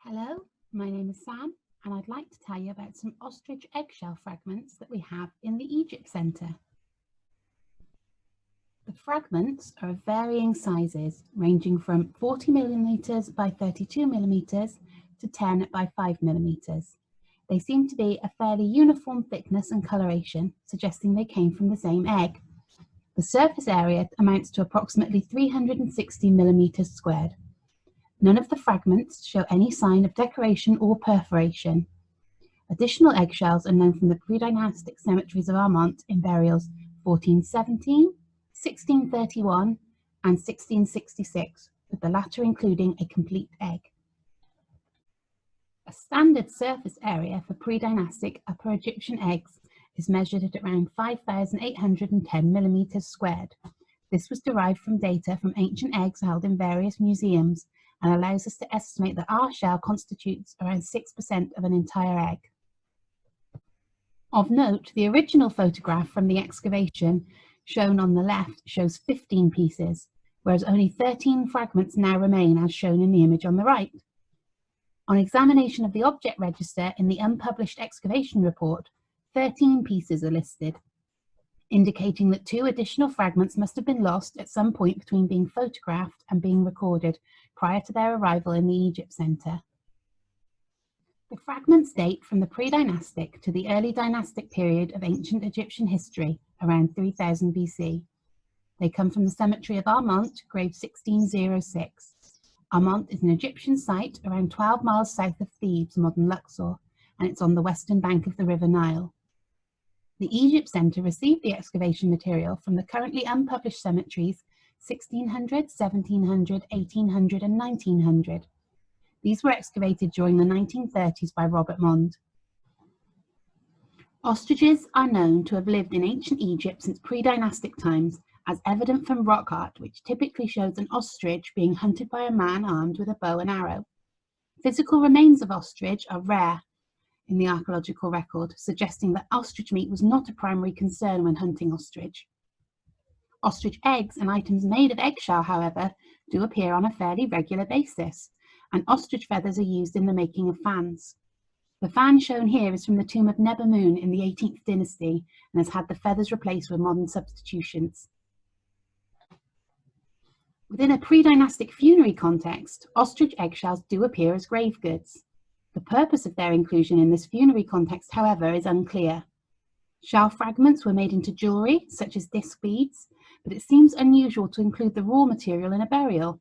Hello, my name is Sam and I'd like to tell you about some ostrich eggshell fragments that we have in the Egypt Centre. The fragments are of varying sizes, ranging from 40mm by 32mm to 10 by 5mm. They seem to be a fairly uniform thickness and coloration, suggesting they came from the same egg. The surface area amounts to approximately 360mm squared. None of the fragments show any sign of decoration or perforation. Additional eggshells are known from the pre-dynastic cemeteries of Armant in burials 1417, 1631 and 1666, with the latter including a complete egg. A standard surface area for pre-dynastic Upper Egyptian eggs is measured at around 5,810mm squared. This was derived from data from ancient eggs held in various museums and allows us to estimate that our shell constitutes around 6% of an entire egg. Of note, the original photograph from the excavation shown on the left shows 15 pieces, whereas only 13 fragments now remain as shown in the image on the right. On examination of the object register in the unpublished excavation report, 13 pieces are listed, indicating that 2 additional fragments must have been lost at some point between being photographed and being recorded prior to their arrival in the Egypt Centre. The fragments date from the pre-dynastic to the early dynastic period of ancient Egyptian history, around 3000 BC. They come from the cemetery of Armant, grave 1606. Armant is an Egyptian site around 12 miles south of Thebes, modern Luxor, and it's on the western bank of the River Nile. The Egypt Centre received the excavation material from the currently unpublished cemeteries 1600, 1700, 1800 and 1900. These were excavated during the 1930s by Robert Mond. Ostriches are known to have lived in ancient Egypt since pre-dynastic times, as evident from rock art, which typically shows an ostrich being hunted by a man armed with a bow and arrow. Physical remains of ostrich are rare in the archaeological record, suggesting that ostrich meat was not a primary concern when hunting ostrich. Ostrich eggs and items made of eggshell, however, do appear on a fairly regular basis, and ostrich feathers are used in the making of fans. The fan shown here is from the tomb of Nebamun in the 18th dynasty and has had the feathers replaced with modern substitutions. Within a pre-dynastic funerary context, ostrich eggshells do appear as grave goods. The purpose of their inclusion in this funerary context, however, is unclear. Shell fragments were made into jewellery, such as disc beads, but it seems unusual to include the raw material in a burial.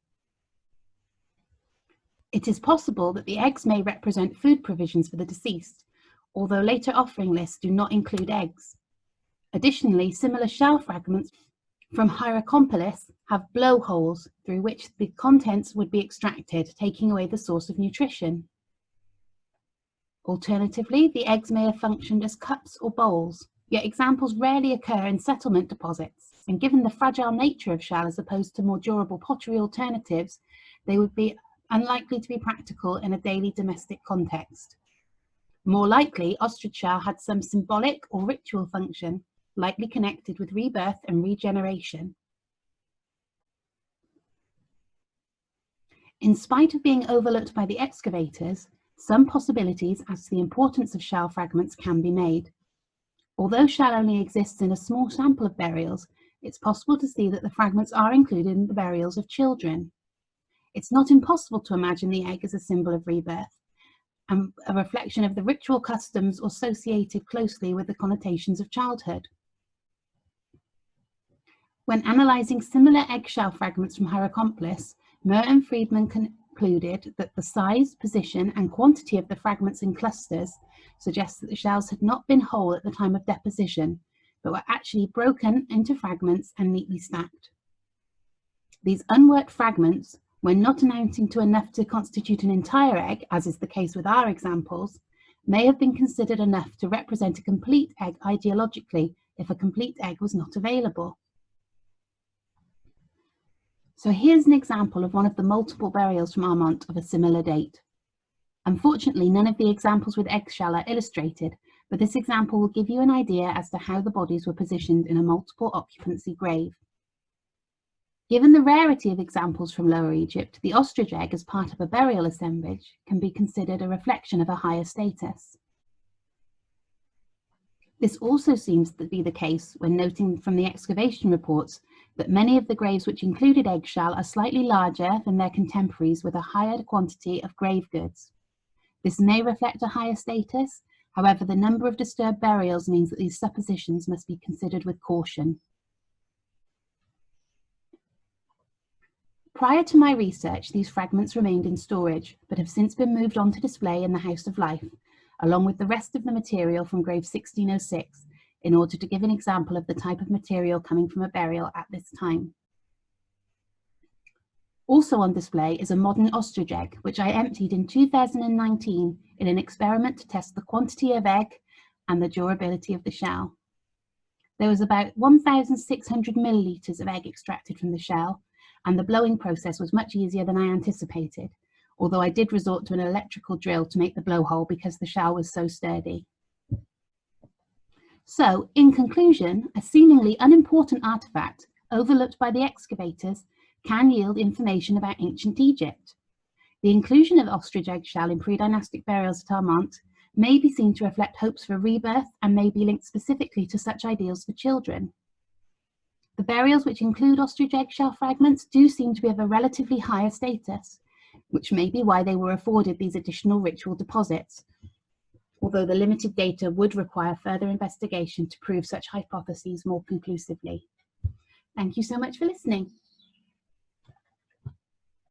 It is possible that the eggs may represent food provisions for the deceased, although later offering lists do not include eggs. Additionally, similar shell fragments from Hierakonpolis have blowholes through which the contents would be extracted, taking away the source of nutrition. Alternatively, the eggs may have functioned as cups or bowls, yet examples rarely occur in settlement deposits, and given the fragile nature of shell as opposed to more durable pottery alternatives, they would be unlikely to be practical in a daily domestic context. More likely, ostrich shell had some symbolic or ritual function, likely connected with rebirth and regeneration. In spite of being overlooked by the excavators, some possibilities as to the importance of shell fragments can be made. Although shell only exists in a small sample of burials, it's possible to see that the fragments are included in the burials of children. It's not impossible to imagine the egg as a symbol of rebirth, and a reflection of the ritual customs associated closely with the connotations of childhood. When analysing similar eggshell fragments from Hierakonpolis, Muir and Friedman concluded that the size, position and quantity of the fragments in clusters suggests that the shells had not been whole at the time of deposition, but were actually broken into fragments and neatly stacked. These unworked fragments, when not amounting to enough to constitute an entire egg, as is the case with our examples, may have been considered enough to represent a complete egg ideologically if a complete egg was not available. So here's an example of one of the multiple burials from Armant of a similar date. Unfortunately, none of the examples with eggshell are illustrated, but this example will give you an idea as to how the bodies were positioned in a multiple occupancy grave. Given the rarity of examples from Lower Egypt, the ostrich egg as part of a burial assemblage can be considered a reflection of a higher status. This also seems to be the case when noting from the excavation reports that many of the graves which included eggshell are slightly larger than their contemporaries with a higher quantity of grave goods. This may reflect a higher status, however, the number of disturbed burials means that these suppositions must be considered with caution. Prior to my research, these fragments remained in storage, but have since been moved on to display in the House of Life, along with the rest of the material from grave 1606, in order to give an example of the type of material coming from a burial at this time. Also on display is a modern ostrich egg, which I emptied in 2019 in an experiment to test the quantity of egg and the durability of the shell. There was about 1,600 millilitres of egg extracted from the shell, and the blowing process was much easier than I anticipated, although I did resort to an electrical drill to make the blowhole because the shell was so sturdy. So, in conclusion, a seemingly unimportant artifact, overlooked by the excavators, can yield information about ancient Egypt. The inclusion of ostrich eggshell in pre-dynastic burials at Armant may be seen to reflect hopes for rebirth and may be linked specifically to such ideals for children. The burials which include ostrich eggshell fragments do seem to be of a relatively higher status, which may be why they were afforded these additional ritual deposits, although the limited data would require further investigation to prove such hypotheses more conclusively. Thank you so much for listening.